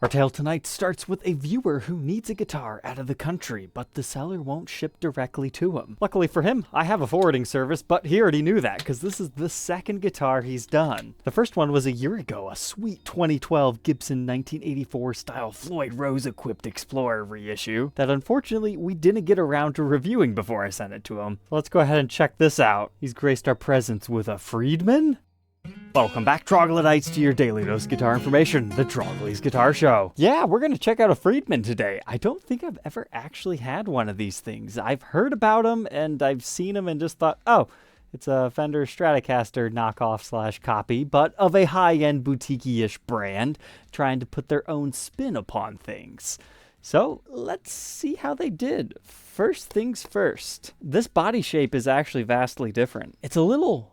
Our tale tonight starts with a viewer who needs a guitar out of the country, but the seller won't ship directly to him. Luckily for him, I have a forwarding service, but he already knew that because this is the second guitar he's done. The first one was a year ago, a sweet 2012 Gibson 1984 style Floyd Rose-equipped Explorer reissue that unfortunately we didn't get around to reviewing before I sent it to him. So let's go ahead and check this out. He's graced our presence with a Friedman. Welcome back, troglodytes, to your daily dose guitar information, the Trogly's Guitar Show. Yeah, we're going to check out a Friedman today. I don't think I've ever actually had one of these things. I've heard about them and I've seen them and just thought, oh, it's a Fender Stratocaster knockoff / copy, but of a high-end boutique-ish brand trying to put their own spin upon things. So let's see how they did. First things first. This body shape is actually vastly different. It's a little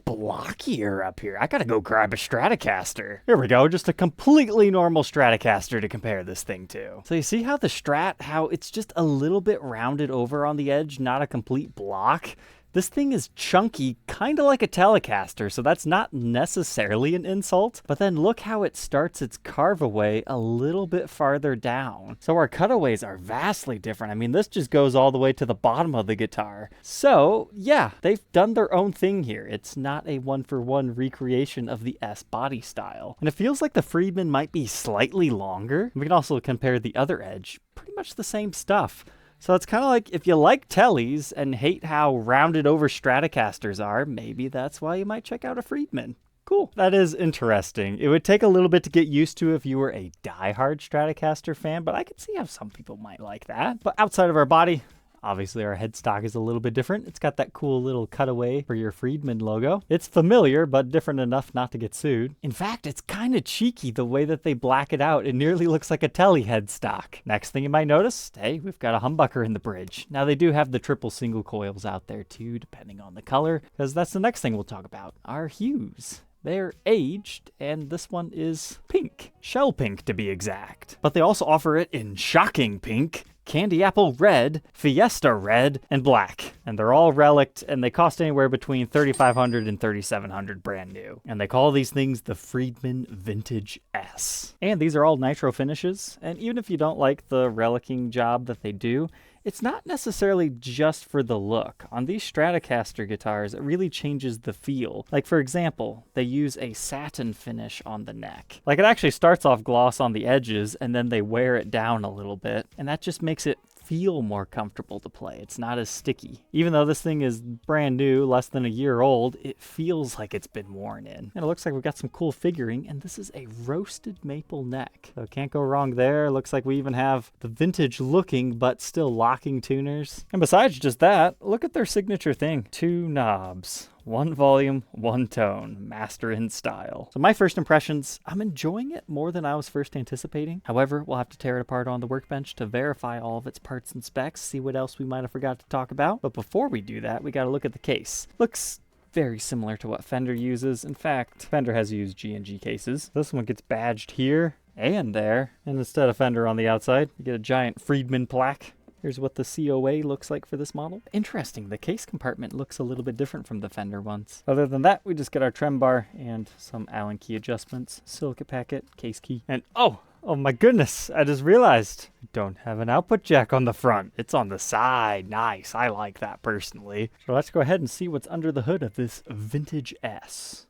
blockier up here. I gotta go grab a Stratocaster. Here we go, just a completely normal Stratocaster to compare this thing to. So you see how the Strat, how it's just a little bit rounded over on the edge, not a complete block? This thing is chunky, kind of like a Telecaster, so that's not necessarily an insult. But then look how it starts its carve away a little bit farther down. So our cutaways are vastly different. I mean, this just goes all the way to the bottom of the guitar. So yeah, they've done their own thing here. It's not a one-for-one recreation of the S body style. And it feels like the Friedman might be slightly longer. We can also compare the other edge. Pretty much the same stuff. So it's kind of like if you like Tellys and hate how rounded over Stratocasters are, maybe that's why you might check out a Friedman. Cool. That is interesting. It would take a little bit to get used to if you were a diehard Stratocaster fan, but I could see how some people might like that. But outside of our body, obviously our headstock is a little bit different. It's got that cool little cutaway for your Friedman logo. It's familiar, but different enough not to get sued. In fact, it's kind of cheeky the way that they black it out. It nearly looks like a Telly headstock. Next thing you might notice, hey, we've got a humbucker in the bridge. Now they do have the triple single coils out there too, depending on the color, because that's the next thing we'll talk about, our hues. They're aged, and this one is pink. Shell pink, to be exact. But they also offer it in shocking pink, candy apple red, fiesta red, and black. And they're all relict, and they cost anywhere between $3,500 and $3,700 brand new. And they call these things the Friedman Vintage S. And these are all nitro finishes, and even if you don't like the relicking job that they do, it's not necessarily just for the look. On these Stratocaster guitars, it really changes the feel. Like for example, they use a satin finish on the neck. Like it actually starts off gloss on the edges and then they wear it down a little bit. And that just makes it feel more comfortable to play. It's not as sticky. Even though this thing is brand new, less than a year old, it feels like it's been worn in. And it looks like we've got some cool figuring, and this is a roasted maple neck. So can't go wrong there. Looks like we even have the vintage looking but still locking tuners. And besides just that, look at their signature thing. 2 knobs. 1 volume, 1 tone, master in style. So my first impressions, I'm enjoying it more than I was first anticipating. However, we'll have to tear it apart on the workbench to verify all of its parts and specs, see what else we might have forgot to talk about. But before we do that, we gotta look at the case. Looks very similar to what Fender uses. In fact, Fender has used G&G cases. This one gets badged here and there. And instead of Fender on the outside, you get a giant Friedman plaque. Here's what the COA looks like for this model. Interesting, the case compartment looks a little bit different from the Fender ones. Other than that, we just get our trem bar and some Allen key adjustments, silica packet, case key, and oh my goodness, I just realized I don't have an output jack on the front. It's on the side. Nice, I like that personally. So let's go ahead and see what's under the hood of this Vintage S.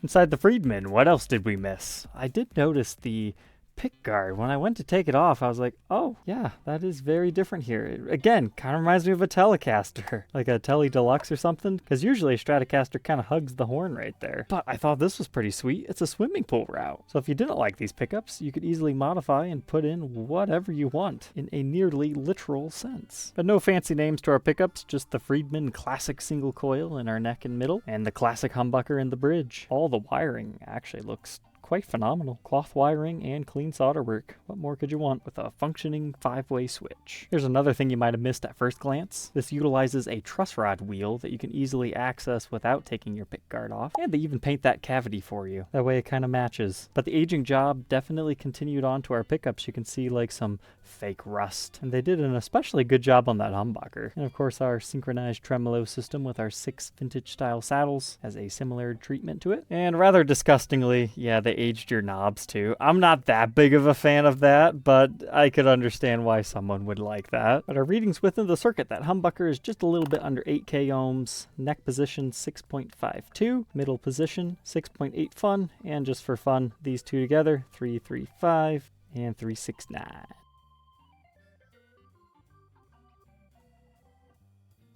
Inside the Friedman, what else did we miss? I did notice the pick guard. When I went to take it off, I was like, oh, yeah, that is very different here. Again, kind of reminds me of a Telecaster, like a Tele Deluxe or something, because usually a Stratocaster kind of hugs the horn right there. But I thought this was pretty sweet. It's a swimming pool route. So if you didn't like these pickups, you could easily modify and put in whatever you want in a nearly literal sense. But no fancy names to our pickups, just the Friedman classic single coil in our neck and middle, and the classic humbucker in the bridge. All the wiring actually looks quite phenomenal. Cloth wiring and clean solder work. What more could you want with a functioning 5-way switch? Here's another thing you might have missed at first glance. This utilizes a truss rod wheel that you can easily access without taking your pick guard off. And they even paint that cavity for you. That way it kind of matches. But the aging job definitely continued on to our pickups. You can see like some fake rust. And they did an especially good job on that humbucker. And of course our synchronized tremolo system with our 6 vintage style saddles has a similar treatment to it. And rather disgustingly, yeah, they aged your knobs too. I'm not that big of a fan of that, but I could understand why someone would like that. But our readings within the circuit, that humbucker is just a little bit under 8K ohms, neck position 6.52, middle position 6.8 fun, and just for fun, these two together, 335 and 369.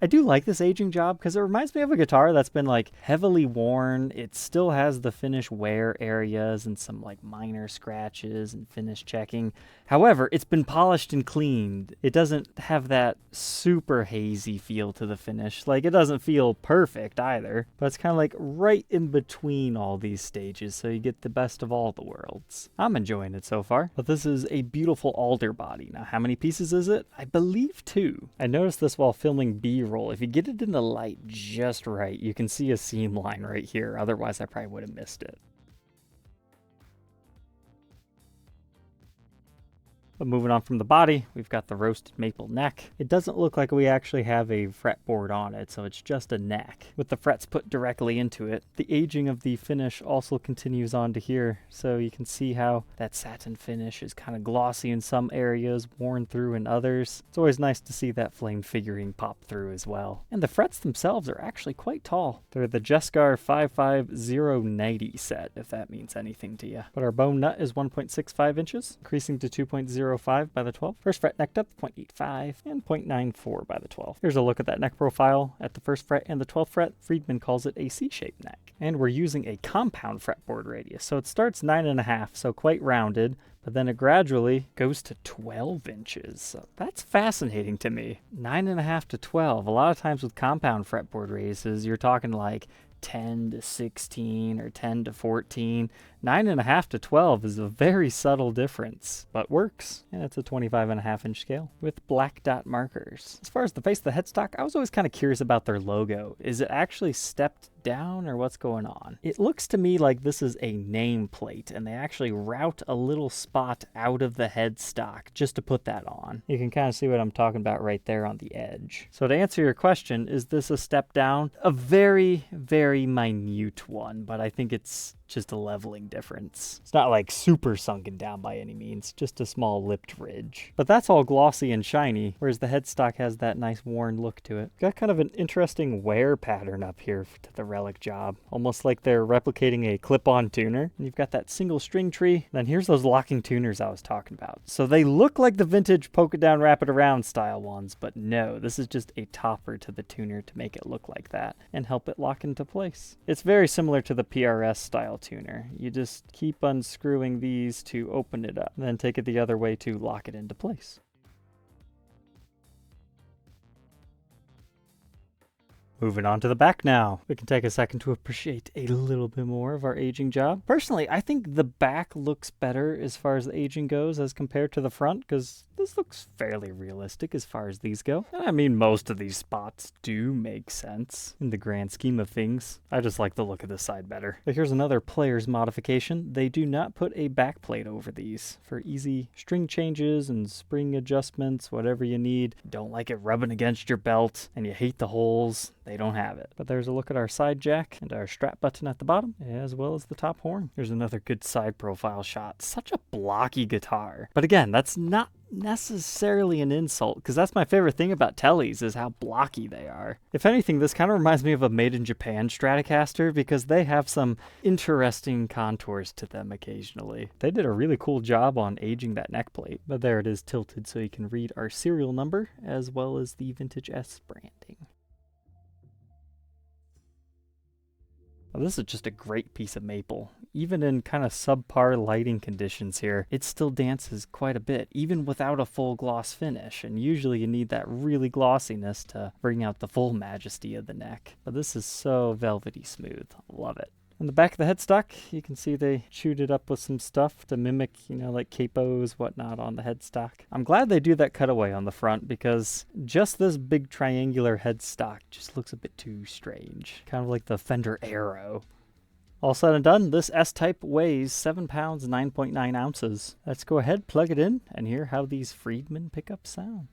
I do like this aging job because it reminds me of a guitar that's been like heavily worn. It still has the finish wear areas and some like minor scratches and finish checking. However, it's been polished and cleaned. It doesn't have that super hazy feel to the finish. Like it doesn't feel perfect either, but it's kind of like right in between all these stages. So you get the best of all the worlds. I'm enjoying it so far, but this is a beautiful alder body. Now, how many pieces is it? I believe 2. I noticed this while filming B-roll. If you get it in the light just right, you can see a seam line right here. Otherwise, I probably would have missed it. But moving on from the body, we've got the roasted maple neck. It doesn't look like we actually have a fretboard on it, so it's just a neck with the frets put directly into it. The aging of the finish also continues on to here, so you can see how that satin finish is kind of glossy in some areas, worn through in others. It's always nice to see that flame figuring pop through as well. And the frets themselves are actually quite tall. They're the Jescar 55090 set, if that means anything to you. But our bone nut is 1.65 inches, increasing to 2.05 by the 12. First fret neck depth 0.85 and 0.94 by the 12. Here's a look at that neck profile. At the first fret and the 12th fret, Friedman calls it a C-shaped neck. And we're using a compound fretboard radius, so it starts 9.5, so quite rounded, but then it gradually goes to 12 inches. So that's fascinating to me. 9.5 to 12. A lot of times with compound fretboard radiuses, you're talking like 10 to 16 or 10 to 14. 9.5 to 12 is a very subtle difference, but works. And it's a 25.5 inch scale with black dot markers. As far as the face of the headstock, I was always kind of curious about their logo. Is it actually stepped down or what's going on? It looks to me like this is a nameplate and they actually route a little spot out of the headstock just to put that on. You can kind of see what I'm talking about right there on the edge. So to answer your question, is this a step down? A very, very minute one, but I think it's just a leveling difference. It's not like super sunken down by any means, just a small lipped ridge. But that's all glossy and shiny, whereas the headstock has that nice worn look to it. Got kind of an interesting wear pattern up here to the relic job, almost like they're replicating a clip-on tuner. And you've got that single string tree. Then here's those locking tuners I was talking about. So they look like the vintage polka down wrap it around style ones, but no, this is just a topper to the tuner to make it look like that and help it lock into place. It's very similar to the PRS style tuner. You just keep unscrewing these to open it up, then take it the other way to lock it into place. Moving on to the back now. We can take a second to appreciate a little bit more of our aging job. Personally, I think the back looks better as far as the aging goes as compared to the front, because this looks fairly realistic as far as these go. And I mean, most of these spots do make sense in the grand scheme of things. I just like the look of this side better. But here's another player's modification. They do not put a back plate over these for easy string changes and spring adjustments, whatever you need. Don't like it rubbing against your belt and you hate the holes. They don't have it. But there's a look at our side jack and our strap button at the bottom, as well as the top horn. Here's another good side profile shot. Such a blocky guitar. But again, that's not necessarily an insult, because that's my favorite thing about Tellys is how blocky they are. If anything, this kind of reminds me of a made in Japan Stratocaster, because they have some interesting contours to them occasionally. They did a really cool job on aging that neck plate, but there it is tilted so you can read our serial number as well as the vintage S branding. Well, this is just a great piece of maple. Even in kind of subpar lighting conditions here, it still dances quite a bit, even without a full gloss finish. And usually you need that really glossiness to bring out the full majesty of the neck. But this is so velvety smooth. Love it. On the back of the headstock, you can see they chewed it up with some stuff to mimic, like capos, whatnot on the headstock. I'm glad they do that cutaway on the front because just this big triangular headstock just looks a bit too strange. Kind of like the Fender Aero. All said and done, this S-Type weighs 7 pounds, 9.9 ounces. Let's go ahead, plug it in, and hear how these Friedman pickups sound.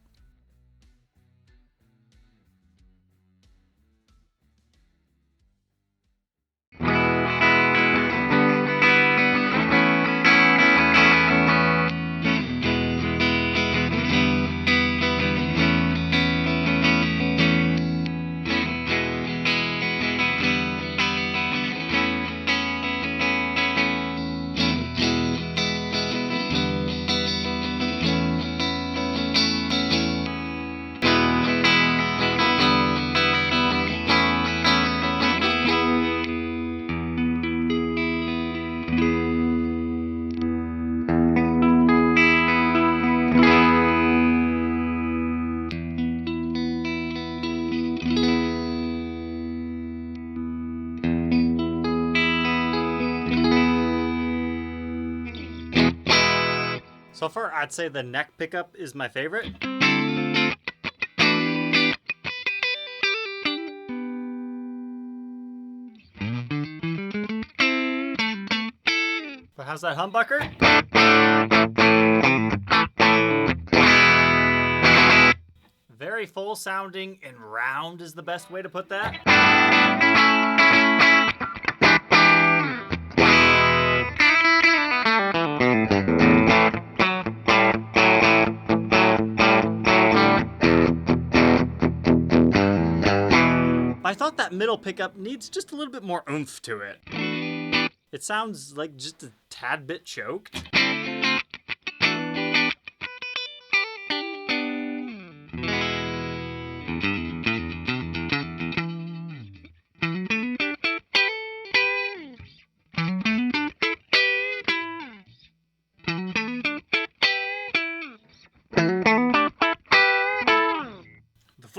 So far, I'd say the neck pickup is my favorite. But how's that humbucker? Very full sounding and round is the best way to put that. I thought that middle pickup needs just a little bit more oomph to it. It sounds like just a tad bit choked.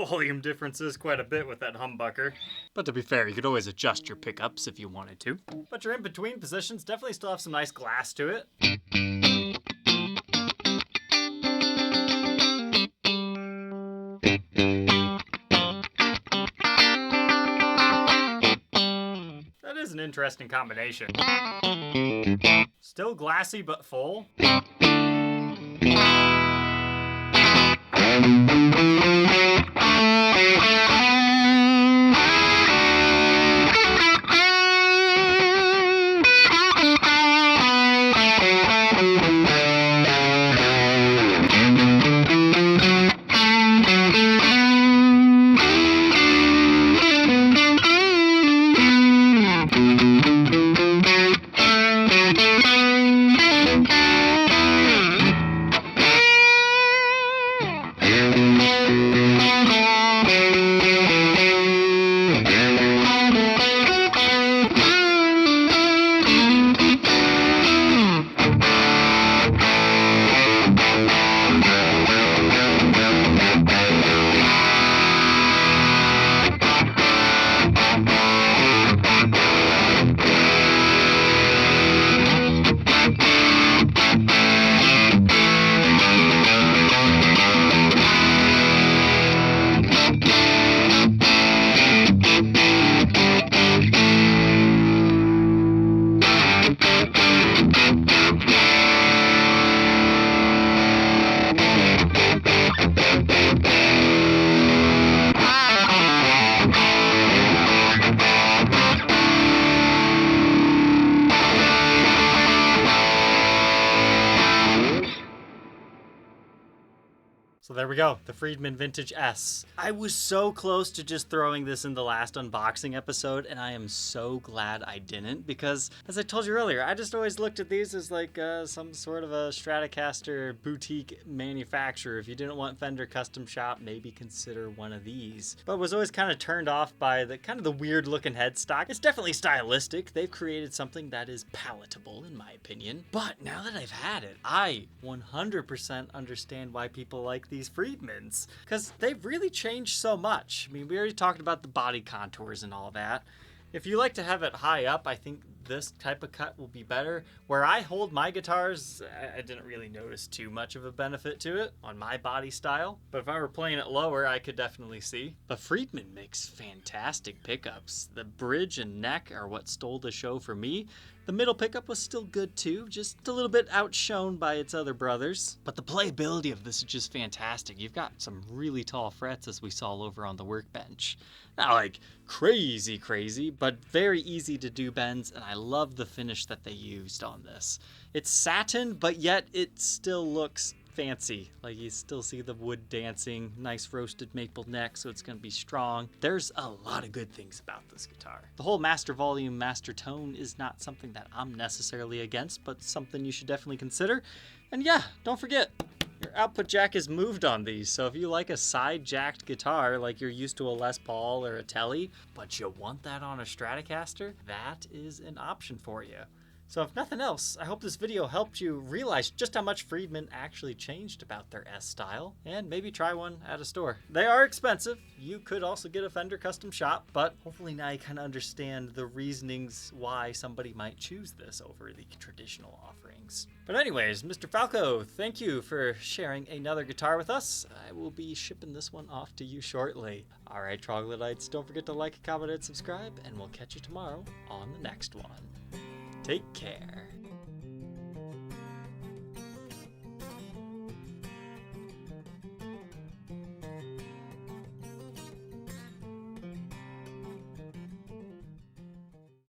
Volume differences quite a bit with that humbucker. But to be fair, you could always adjust your pickups if you wanted to. But your in-between positions definitely still have some nice glass to it. That is an interesting combination. Still glassy but full. So there we go, the Friedman Vintage S. I was so close to just throwing this in the last unboxing episode, and I am so glad I didn't, because as I told you earlier, I just always looked at these as like some sort of a Stratocaster boutique manufacturer. If you didn't want Fender Custom Shop, maybe consider one of these. But was always kind of turned off by the kind of the weird looking headstock. It's definitely stylistic. They've created something that is palatable in my opinion. But now that I've had it, I 100% understand why people like these Friedmans, because they've really changed so much. I mean, we already talked about the body contours and all that. If you like to have it high up, I think this type of cut will be better. Where I hold my guitars, I didn't really notice too much of a benefit to it on my body style. But if I were playing it lower, I could definitely see. But Friedman makes fantastic pickups. The bridge and neck are what stole the show for me. The middle pickup was still good too, just a little bit outshone by its other brothers. But the playability of this is just fantastic. You've got some really tall frets as we saw over on the workbench. Not like crazy, but very easy to do bends, and I love the finish that they used on this. It's satin, but yet it still looks fancy. Like you still see the wood dancing, nice roasted maple neck, so it's going to be strong. There's a lot of good things about this guitar. The whole master volume, master tone is not something that I'm necessarily against, but something you should definitely consider. And yeah, don't forget, your output jack is moved on these, so if you like a side-jacked guitar like you're used to a Les Paul or a Tele, but you want that on a Stratocaster, that is an option for you. So if nothing else, I hope this video helped you realize just how much Friedman actually changed about their S-style, and maybe try one at a store. They are expensive. You could also get a Fender custom shop, but hopefully now you kind of understand the reasonings why somebody might choose this over the traditional offerings. But anyways, Mr. Falco, thank you for sharing another guitar with us. I will be shipping this one off to you shortly. All right, troglodytes, don't forget to like, comment, and subscribe, and we'll catch you tomorrow on the next one. Take care.